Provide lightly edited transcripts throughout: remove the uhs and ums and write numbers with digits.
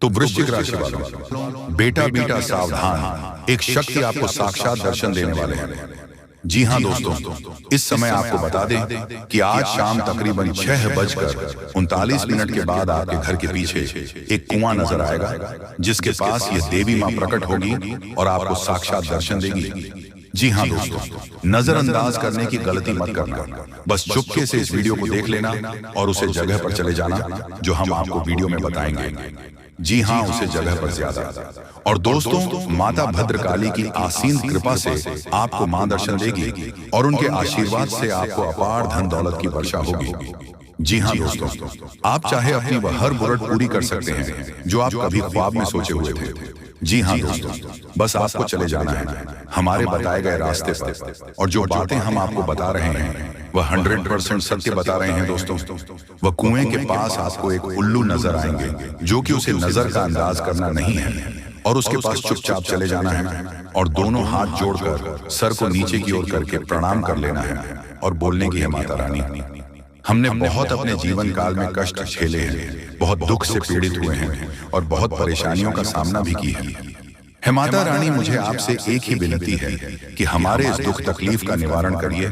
तो वृश्चिक राशि वालों, बेटा बेटा सावधान, एक शक्ति आपको साक्षात दर्शन देने वाले हैं। जी हाँ दोस्तों, इस समय आपको बता दें कि आज शाम तकरीबन 6:39 के बाद आपके घर के पीछे एक कुआं नजर आएगा, जिसके पास ये देवी मां प्रकट होगी और आपको साक्षात दर्शन देगी। जी हाँ दोस्तों, नजरअंदाज करने की गलती मत करना, बस चुपके से इस वीडियो को देख लेना और उसे जगह पर चले जाना जो हम आपको वीडियो में बताएंगे। जी हाँ, उसे जगह पर ज्यादा। और दोस्तों, माता भद्रकाली की आसीन कृपा से आपको मां दर्शन देगी और उनके आशीर्वाद से आपको अपार धन दौलत की वर्षा होगी। जी हाँ दोस्तों, आप चाहे अपनी वह हर मुराद पूरी कर सकते हैं जो आप कभी ख्वाब में सोचे हुए थे। जी हाँ दोस्तों, बस आपको चले जाना है हमारे बताए गए रास्ते पर, और जो बातें हम आपको बता रहे हैं वह 100% सत्य बता रहे हैं दोस्तों। वह कुएं के पास आपको एक उल्लू नजर आएंगे जो कि उसे नजर का अंदाज करना नहीं है, और उसके पास चुपचाप चले जाना है और दोनों हाथ जोड़कर सर को नीचे की ओर करके प्रणाम कर लेना है और बोलने की है, माता रानी, हमने बहुत अपने जीवन काल में कष्ट झेले हैं, बहुत दुख से पीड़ित हुए हैं और बहुत परेशानियों का सामना भी किया है। माता रानी, मुझे आपसे एक ही विनती है कि हमारे इस दुख तकलीफ का निवारण करिए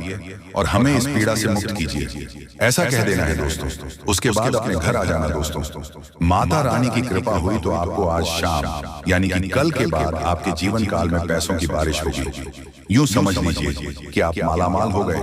और हमें इस पीड़ा से मुक्त कीजिए। ऐसा कह देना है दोस्तों, उसके बाद अपने घर आ जाना दोस्तों। माता रानी की कृपा हुई तो आपको आज शाम यानी कि कल के बाद आपके जीवन काल में पैसों की बारिश होगी। यूं समझ लीजिए कि आप मालामाल हो गए,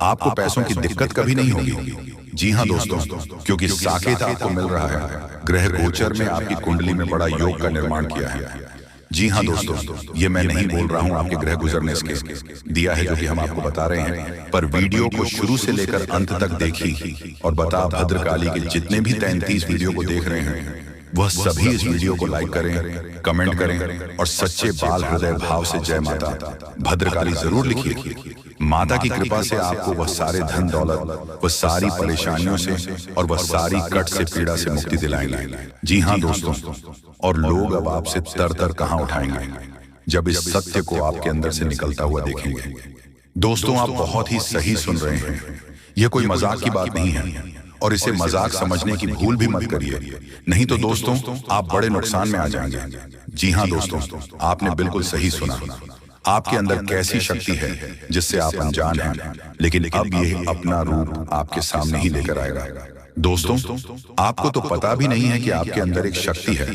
आपको पैसों की दिक्कत कभी नहीं होगी। जी हाँ दोस्तों, क्योंकि साकेत आपको मिल रहा है, ग्रह गोचर में आपकी कुंडली में बड़ा योग का निर्माण किया है। जी हाँ दोस्तों, ये मैं नहीं बोल रहा हूँ आपके ग्रह गुजरने के दिया है जो कि हम आपको बता रहे हैं, पर वीडियो को शुरू से लेकर अंत तक देखी और बता भद्रकाली के जितने भी 33 वीडियो को देख रहे हैं वह सभी इस वीडियो को लाइक करें, कमेंट करें और सच्चे बाल हृदय भाव से जय माता भद्रकाली जरूर लिखिए। माता की कृपा से आपको वह सारे धन दौलत, वह सारी परेशानियों से और वह सारी कट से पीड़ा से मुक्ति दिलाएंगे। जी हाँ दोस्तों, और लोग अब आपसे तर तर कहां उठाएंगे जब इस सत्य को आपके अंदर से निकलता हुआ देखेंगे। दोस्तों, आप बहुत ही सही सुन रहे हैं, यह कोई मजाक की बात नहीं है और इसे मजाक समझने की भूल भी मत करिए, नहीं तो दोस्तों आप बड़े नुकसान में आ जाएंगे। जी हाँ दोस्तों, आपने बिल्कुल सही सुना। आपके अंदर कैसी शक्ति है जिससे आप अनजान हैं, लेकिन अब ये अपना रूप आपके सामने ही लेकर आएगा। दोस्तों, आपको तो पता भी नहीं है कि आपके अंदर एक शक्ति है,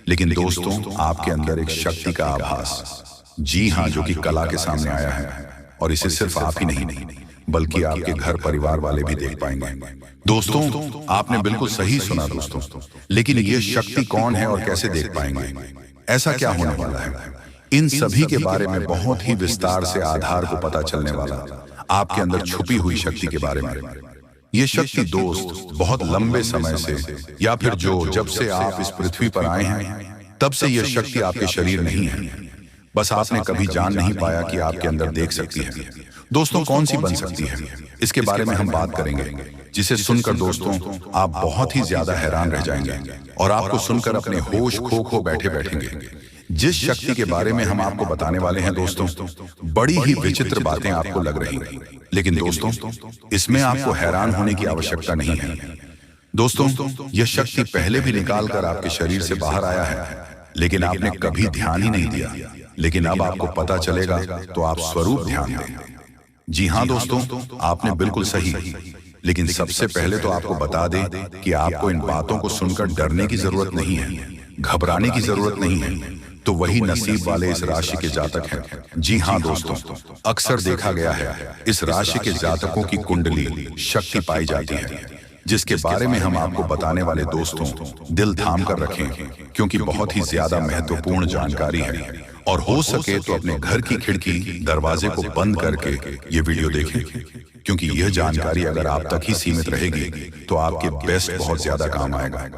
लेकिन दोस्तों आपके अंदर एक शक्ति का आभास, जी हाँ, जो कि कला के सामने आया है, और इसे सिर्फ आप ही नहीं बल्कि आपके घर परिवार वाले भी देख पाएंगे। दोस्तों, आपने बिल्कुल सही सुना दोस्तों, लेकिन ये शक्ति कौन है और कैसे देख पाएंगे, ऐसा क्या होने वाला है, इन सभी के बारे में बहुत ही विस्तार से आधार को पता चलने वाला आपके अंदर छुपी हुई शक्ति के बारे में। ये शक्ति दोस्त बहुत लंबे समय से, या फिर जब से आप इस पृथ्वी पर आए हैं तब से यह शक्ति आपके शरीर नहीं है, बस आपने कभी जान नहीं पाया कि आपके अंदर देख सकती है। दोस्तों, कौन सी बन सकती है, इसके बारे में हम बात करेंगे, जिसे सुनकर दोस्तों आप बहुत ही ज्यादा हैरान रह जाएंगे और आपको सुनकर अपने होश खो बैठे बैठेंगे। जिस शक्ति के बारे में हम आपको बताने वाले हैं दोस्तों, बड़ी ही विचित्र बातें आपको लग रही, लेकिन दोस्तों इसमें आपको हैरान होने की आवश्यकता नहीं है। दोस्तों, यह शक्ति पहले भी निकाल कर आपके शरीर से बाहर आया है, लेकिन आपने कभी ध्यान ही नहीं दिया, लेकिन अब आपको पता चलेगा तो आप स्वरूप ध्यान दें। जी हाँ दोस्तों, आपने बिल्कुल सही, लेकिन सबसे पहले तो आपको बता दें कि आपको इन बातों को सुनकर डरने की जरूरत नहीं है, घबराने की जरूरत नहीं है, तो वही नसीब वाले इस राशि के जातक हैं। जी हाँ दोस्तों, अक्सर देखा गया है इस राशि के जातकों की कुंडली शक्ति पाई जाती है, जिसके बारे में हम आपको बताने वाले दोस्तों दिल थाम कर रखें, क्योंकि बहुत ही ज्यादा महत्वपूर्ण जानकारी है, और हो सके तो अपने घर की खिड़की दरवाजे को बंद करके ये वीडियो देखें, क्योंकि यह जानकारी अगर आप तक ही सीमित रहेगी तो आपके बेस्ट बहुत ज्यादा काम आएगा।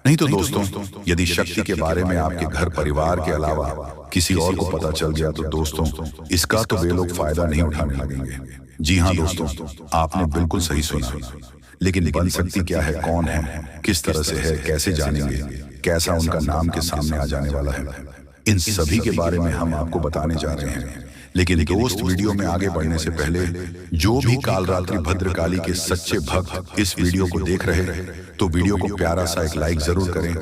नहीं तो दोस्तों, यदि शक्ति के बारे में आपके घर परिवार के अलावा किसी और को पता चल गया तो दोस्तों इसका तो वे लोग फायदा नहीं उठाने लगेंगे। जी हाँ दोस्तों, आपने बिल्कुल सही सुना, लेकिन बन सकती क्या है, कौन है, किस तरह से है, कैसे जानेंगे, कैसा उनका नाम के सामने आ जाने वाला है, इन सभी के बारे में हम आपको बताने जा रहे हैं। लेकिन दोस्त, वीडियो में आगे बढ़ने से पहले जो भी कालरात्रि भद्रकाली के सच्चे भक्त इस वीडियो को देख रहे तो वीडियो को प्यारा सा एक लाइक जरूर करें,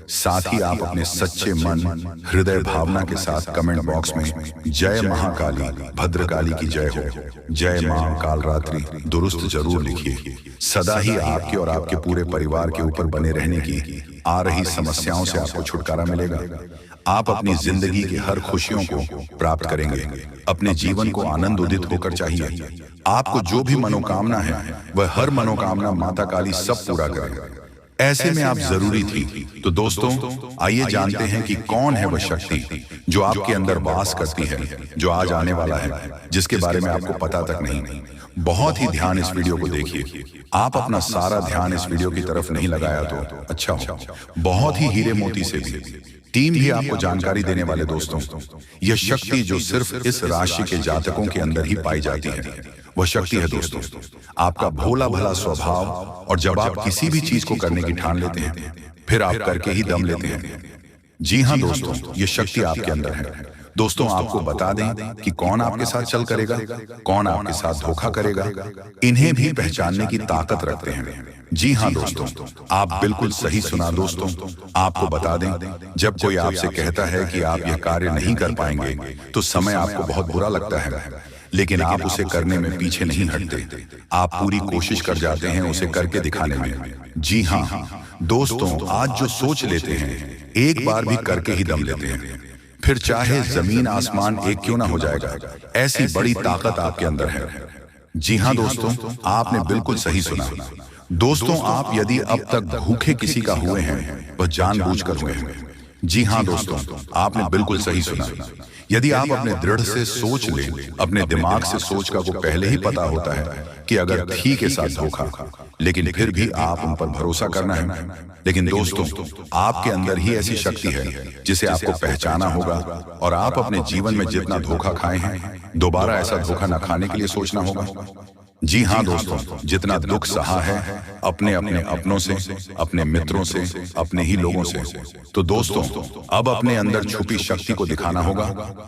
साथ ही आप अपने सच्चे मन, हृदय भावना के साथ कमेंट बॉक्स में जय महाकाली, भद्रकाली की जय हो, जय मां कालरात्रि दुरुस्त जरूर लिखिए। सदा ही आपके और आपके पूरे परिवार के ऊपर बने रहने की आ रही समस्याओं से आपको छुटकारा मिलेगा। आप अपनी जिंदगी की हर खुशियों को प्राप्त करेंगे। अपने जीवन को आनंद उदित होकर चाहिए। आपको जो भी मनोकामना है वह हर मनोकामना माता काली सब पूरा करें। ऐसे में आप जरूरी थी। तो दोस्तों, आइए जानते हैं कि कौन है वह शक्ति जो आपके अंदर वास करती है, जो आज आने वाला है, जिसके बारे में आपको पता तक नहीं। बहुत ही ध्यान इस वीडियो को देखिए। आप अपना सारा ध्यान इस वीडियो की तरफ नहीं लगाया तो अच्छा हो। बहुत ही हीरे मोती से भी टीम भी आपको जानकारी देने वाले दोस्तों, यह शक्ति जो सिर्फ इस राशि के जातकों के अंदर ही पाई जाती है, वह शक्ति है दोस्तों आपका भोला भला स्वभाव। और जब आप किसी भी चीज को करने की ठान लेते हैं, फिर आप करके ही दम लेते हैं। जी हाँ दोस्तों, यह शक्ति आपके अंदर है। दोस्तों, आपको बता दें कि कौन आपके साथ चल करेगा, कौन आपके साथ धोखा करेगा, इन्हें भी पहचानने की ताकत रखते हैं। जी हाँ दोस्तों, आप बिल्कुल सही सुना दोस्तों। आपको बता दें, जब कोई आपसे कहता है कि आप यह कार्य नहीं कर पाएंगे, तो समय आपको बहुत बुरा लगता है, लेकिन आप उसे करने में पीछे नहीं हटते। आप पूरी कोशिश कर जाते हैं उसे करके दिखाने में। जी हाँ दोस्तों, आज जो सोच लेते हैं, एक बार भी करके ही दम लेते हैं, फिर चाहे जमीन आसमान एक क्यों ना हो जाएगा। ऐसी बड़ी ताकत आपके अंदर है। जी हाँ दोस्तों, आपने बिल्कुल सही सुना। दोस्तों, आप यदि अब तक भूखे किसी का हुए हैं, वह जानबूझकर हुए हैं। जी हाँ दोस्तों, आपने बिल्कुल सही सुना। यदि आप अपने दृढ़ से सोच लें, अपने दिमाग से सोच का को पहले ही पता होता है कि अगर थी के साथ धोखा, लेकिन फिर भी आप उन पर भरोसा करना है। लेकिन दोस्तों, आपके अंदर ही ऐसी शक्ति है जिसे आपको पहचाना होगा, और आप अपने जीवन में जितना धोखा खाए हैं, दोबारा ऐसा धोखा न खाने के लिए सोचना होगा। जी हाँ दोस्तों, जितना दुख सहा है अपने अपनों से, अपने मित्रों से, अपने ही लोगों से, तो दोस्तों अब अपने अंदर छुपी शक्ति को दिखाना होगा।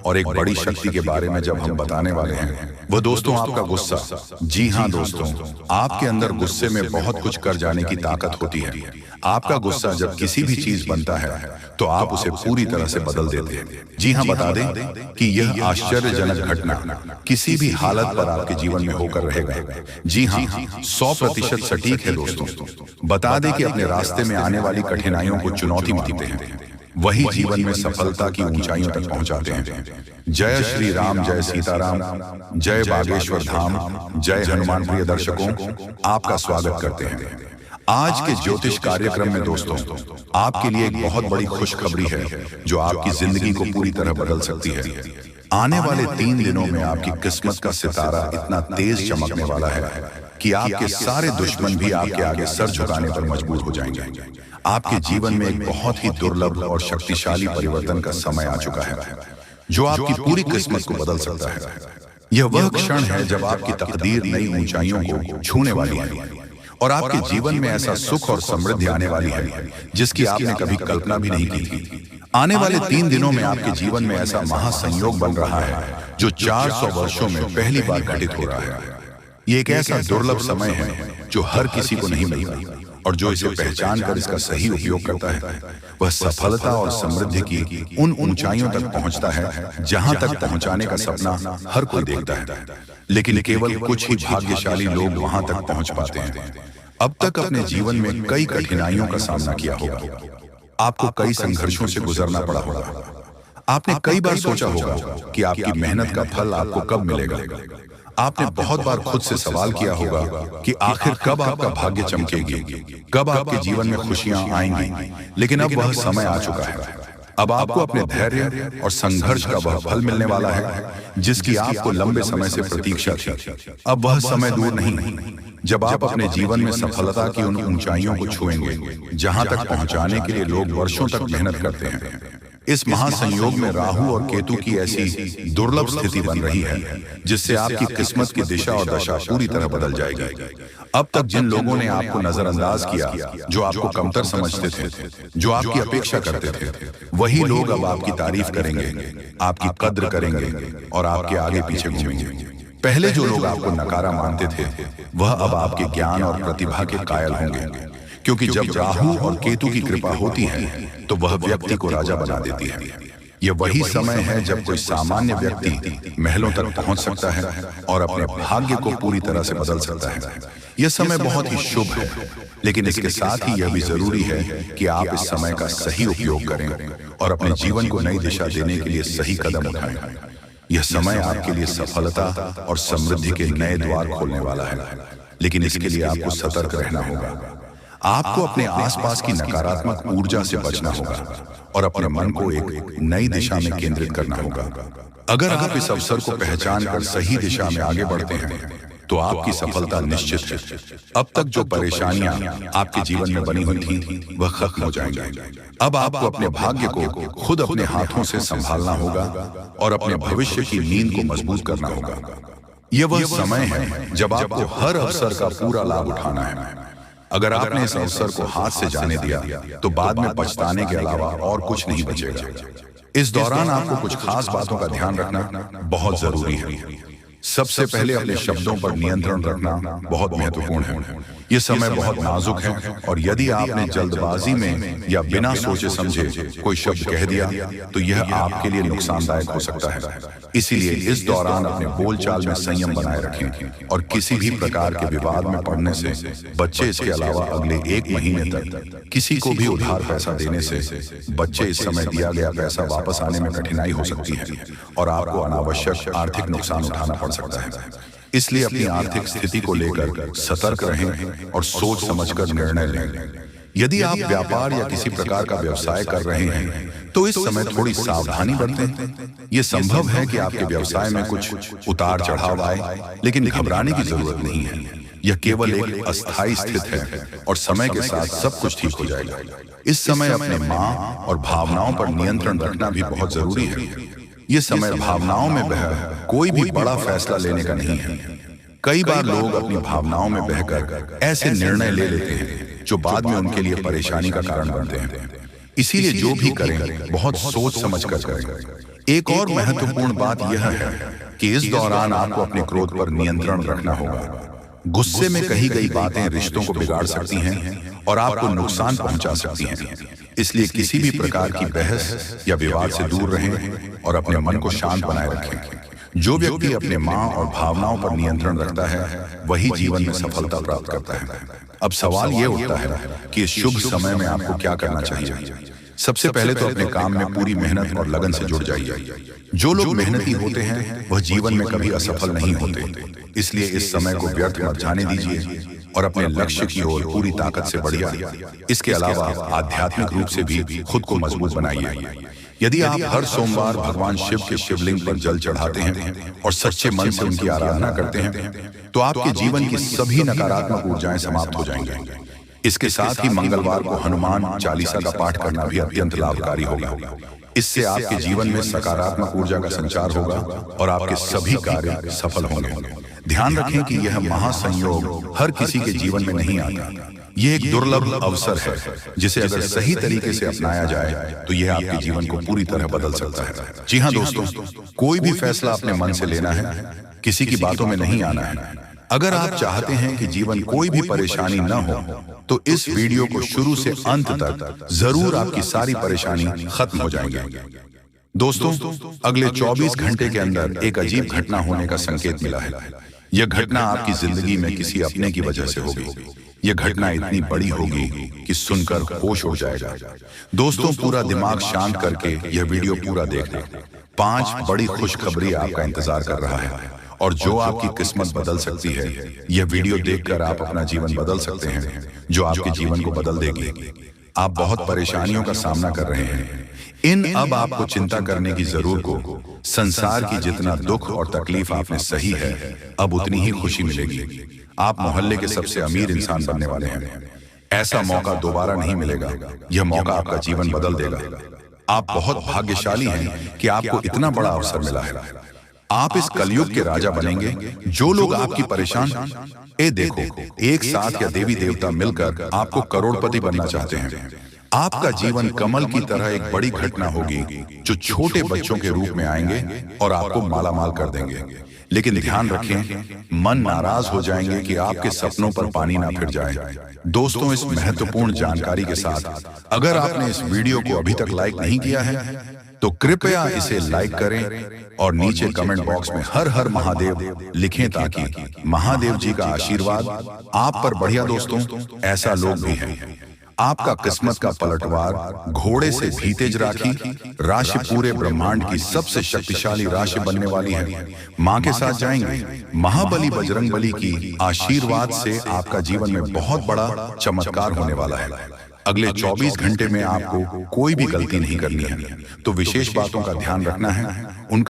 और एक बड़ी शक्ति के बारे में जब हम बताने वाले हैं, वह दोस्तों आपका गुस्सा। जी हाँ दोस्तों, आपके अंदर गुस्से में बहुत कुछ कर जाने की ताकत होती है। आपका गुस्सा जब किसी भी चीज बनता है, तो आप उसे पूरी तरह से बदल देते हैं। जी हाँ, बता दें कि यह आश्चर्यजनक घटना किसी भी हालत पर आपके जीवन में होकर रहेगा। जी हाँ, 100% सटीक है दोस्तों। बता दें कि अपने रास्ते में आने वाली कठिनाइयों को चुनौती मानते हैं, वही जीवन में सफलता की ऊंचाइयों तक पहुंचाते हैं। जय श्री राम, जय सीताराम, जय बागेश्वर धाम, जय हनुमान। प्रिय दर्शकों, आपका स्वागत करते हैं आज के ज्योतिष कार्यक्रम में। दोस्तों, आपके लिए एक बहुत बड़ी खुशखबरी है जो आपकी जिंदगी को पूरी तरह बदल सकती है। आने वाले 3 दिनों में आपकी किस्मत का सितारा इतना तेज चमकने वाला है कि आपके सारे दुश्मन भी आपके आगे सर झुकाने पर मजबूर हो जाएंगे। आपके जीवन में एक बहुत ही दुर्लभ और शक्तिशाली परिवर्तन का समय आ चुका है, जो आपकी पूरी किस्मत को बदल सकता है। यह वह क्षण है जब आपकी तकदीर नई ऊंचाइयों को छूने वाली है, और आपके जीवन में ऐसा सुख और समृद्धि आने वाली है जिसकी आपने कभी कल्पना भी नहीं की थी। आने वाले 3 दिनों में आपके जीवन में ऐसा महासंयोग बन रहा है जो 400 वर्षों में पहली बार घटित हो रहा है। ये एक ऐसा दुर्लभ समय है जो हर किसी को नहीं मिलता, और जो इसे पहचान कर इसका सही उपयोग करता है, वह सफलता और समृद्धि की उन ऊंचाइयों तक पहुंचता है जहां तक पहुंचाने का सपना हर कोई देखता है, लेकिन केवल कुछ ही भाग्यशाली लोग वहां तक पहुंच पाते हैं। अब तक अपने जीवन में कई कठिनाइयों का सामना किया होगा, आपको कई संघर्षों से गुजरना पड़ा होगा। आपने कई बार सोचा होगा कि आपकी मेहनत का फल आपको कब मिलेगा। आपने बहुत बार खुद से सवाल किया होगा कि आखिर कब आपका भाग्य चमकेगी, कब आपके जीवन में खुशियां आएंगी। लेकिन अब वह समय आ चुका है। अब आपको अपने धैर्य और संघर्ष का वह फल मिलने वाला है जिसकी आपको लंबे समय से प्रतीक्षा थी। अब वह समय दूर नहीं जब आप अपने जीवन में सफलता की उन ऊंचाइयों को छुएंगे जहां तक पहुंचाने के लिए लोग वर्षों तक मेहनत करते हैं। इस महासंयोग में राहु और केतु की ऐसी दुर्लभ स्थिति बन रही है जिससे आपकी किस्मत की दिशा और दशा पूरी तरह बदल जाएगी। अब तक जिन लोगों ने आपको नजरअंदाज किया, जो आपको कमतर समझते थे, जो आपकी अपेक्षा करते थे, वही लोग अब आपकी तारीफ करेंगे, आपकी कद्र करेंगे और आपके आगे पीछे घूमेंगे। पहले जो लोग आपको नकारा मानते थे, वह अब आपके ज्ञान और प्रतिभा के कायल होंगे, क्योंकि जब राहु और केतु की कृपा होती है तो वह व्यक्ति को राजा बना देती है। यह वही समय है जब कोई सामान्य व्यक्ति महलों तक पहुंच सकता है और अपने भाग्य को पूरी तरह से बदल सकता है। यह समय बहुत ही शुभ है, लेकिन इसके साथ ही यह भी जरूरी है कि आप इस समय का सही उपयोग करें और अपने जीवन को नई दिशा देने के लिए सही कदम उठाएं। यह समय आपके लिए सफलता और समृद्धि के नए द्वार खोलने वाला है, लेकिन इसके लिए आपको सतर्क रहना होगा। आपको अपने आसपास की नकारात्मक ऊर्जा से बचना होगा और अपने मन को एक नई दिशा में केंद्रित करना होगा। अगर आप इस अवसर को पहचान कर सही दिशा में आगे बढ़ते हैं तो आपकी सफलता निश्चित है। अब तक जो परेशानियां आपके जीवन में बनी हुई थी वह खत्म हो जाएंगी। अब आपको अपने भाग्य को खुद अपने हाथों से संभालना होगा और अपने भविष्य की नींद को मजबूत करना होगा। यह वह समय है जब आपको हर अवसर का पूरा लाभ उठाना है। अगर आपने इस अवसर को हाथ से जाने दिया तो बाद में पछताने के अलावा और कुछ नहीं बचेगा। इस दौरान आपको कुछ खास बातों का ध्यान रखना बहुत जरूरी है। सबसे पहले अपने शब्दों पर नियंत्रण रखना बहुत महत्वपूर्ण है। यह समय बहुत नाजुक है और यदि आपने जल्दबाजी में या बिना सोचे समझे कोई शब्द कह दिया तो यह आपके लिए नुकसानदायक हो सकता है। इसीलिए इस दौरान अपने बोलचाल में संयम बनाए रखें और किसी भी प्रकार के विवाद में पड़ने से बच्चे। इसके अलावा अगले 1 महीने तक किसी को भी उधार पैसा देने से बच्चे इस समय दिया गया पैसा वापस आने में कठिनाई हो सकती है और आपको अनावश्यक आर्थिक नुकसान उठाना पड़ सकता है। इसलिए अपनी आर्थिक स्थिति को लेकर सतर्क रहें और सोच समझकर निर्णय लें। यदि आप व्यापार या किसी प्रकार का व्यवसाय कर रहे हैं तो इस समय थोड़ी सावधानी बरतें। यह संभव है कि आपके व्यवसाय में कुछ उतार चढ़ाव आए, लेकिन घबराने की जरूरत नहीं है। यह केवल एक अस्थायी स्थिति है और समय के साथ सब कुछ ठीक हो जाएगा। इस समय अपने मां और भावनाओं पर नियंत्रण रखना भी बहुत जरूरी है। यह समय भावनाओं में बह कोई भी बड़ा फैसला लेने का नहीं है। कई बार लोग अपनी भावनाओं में बहकर ऐसे निर्णय ले लेते हैं जो बाद में उनके लिए परेशानी का कारण बनते हैं। इसीलिए जो भी करें बहुत सोच समझ कर करें। एक और महत्वपूर्ण बात यह है कि इस दौरान आपको अपने क्रोध पर नियंत्रण रखना होगा। गुस्से में कही गई बातें रिश्तों को बिगाड़ सकती हैं और आपको नुकसान पहुंचा सकती हैं। इसलिए किसी भी प्रकार की बहस या विवाद से दूर रहें और अपने मन को शांत बनाए रखें। जो व्यक्ति अपने मां और भावनाओं पर नियंत्रण रखता है वही जीवन में सफलता प्राप्त करता है। अब सवाल यह उठता है कि इस शुभ समय में आपको क्या करना चाहिए। सबसे पहले तो अपने काम में पूरी मेहनत और लगन से जुट जाइए। जो लोग मेहनती होते हैं वह जीवन में कभी असफल नहीं होते। इसलिए इस समय को व्यर्थ मत जाने दीजिए और अपने लक्ष्य की ओर पूरी ताकत से बढ़िए। इसके अलावा आध्यात्मिक रूप से भी खुद को मजबूत बनाइए। यदि आप हर सोमवार भगवान शिव के शिवलिंग पर जल चढ़ाते हैं और सच्चे मन से उनकी आराधना करते हैं तो आपके जीवन की सभी नकारात्मक ऊर्जाएं समाप्त हो जाएंगी। इसके साथ ही मंगलवार को हनुमान चालीसा का पाठ करना भी अत्यंत लाभकारी होगा। इससे आपके जीवन में सकारात्मक ऊर्जा का संचार होगा और आपके सभी कार्य सफल होंगे। ध्यान रखें कि यह महासंयोग हर किसी के जीवन में नहीं आता। यह एक दुर्लभ अवसर है जिसे अगर सही तरीके से अपनाया जाए तो यह आपके जीवन को पूरी तरह बदल सकता है। जी हाँ दोस्तों, कोई भी फैसला अपने मन से लेना है, किसी की बातों में नहीं आना है। अगर आप चाहते हैं कि जीवन कोई भी परेशानी न हो तो इस वीडियो को शुरू से अंत तक जरूर आपकी सारी परेशानी खत्म हो जाएंगी। दोस्तों, अगले 24 घंटे के अंदर एक अजीब घटना होने का संकेत मिला है। यह घटना आपकी जिंदगी में किसी अपने की वजह से होगी। यह घटना इतनी बड़ी होगी कि सुनकर होश उड़ जाएगा। दोस्तों, पूरा दिमाग शांत करके यह वीडियो पूरा देखना। 5 बड़ी खुशखबरी आपका इंतजार कर रहा है और जो आपकी किस्मत बदल सकती है। यह वीडियो देखकर आप अपना जीवन बदल सकते हैं, जो आपके जीवन को बदल देगी। आप बहुत परेशानियों का सामना कर रहे हैं। अब आपको चिंता करने की जरूरत को संसार की जितना दुख और तकलीफ आपने सही है, अब उतनी ही खुशी मिलेगी। आप मोहल्ले के सबसे अमीर इंसान बनने वाले हैं। ऐसा मौका दोबारा नहीं मिलेगा। यह मौका आपका जीवन बदल देगा। आप बहुत भाग्यशाली हैं कि आपको इतना बड़ा अवसर मिला है। आप इस कलयुग के राजा बनेंगे। जो लोग आपकी परेशान देखो, एक साथ या देवी देवता मिलकर आपको करोड़पति बनना चाहते हैं। आपका जीवन कमल की तरह एक बड़ी घटना होगी जो छोटे बच्चों के रूप में आएंगे और आपको मालामाल कर देंगे। लेकिन ध्यान रखें, मन नाराज हो जाएंगे कि आपके सपनों पर पानी ना फिर जाए। दोस्तों, इस महत्वपूर्ण जानकारी के साथ अगर आपने इस वीडियो को अभी तक लाइक नहीं किया है तो कृपया इसे लाइक करें और नीचे कमेंट बॉक्स में हर हर महादेव लिखें ताकि महादेव जी का आशीर्वाद आप पर बढ़िया। दोस्तों, ऐसा लोग भी हैं। आपका किस्मत का पलटवार घोड़े से भी तेज राखी राशि पूरे ब्रह्मांड की सबसे शक्तिशाली राशि बनने वाली है। मां के साथ जाएंगे। महाबली बजरंगबली की आशीर्वाद से आपका जीवन में बहुत बड़ा चमत्कार होने वाला है। अगले 24 घंटे में आपको कोई भी गलती नहीं करनी है, तो विशेष बातों का ध्यान रखना है। उनका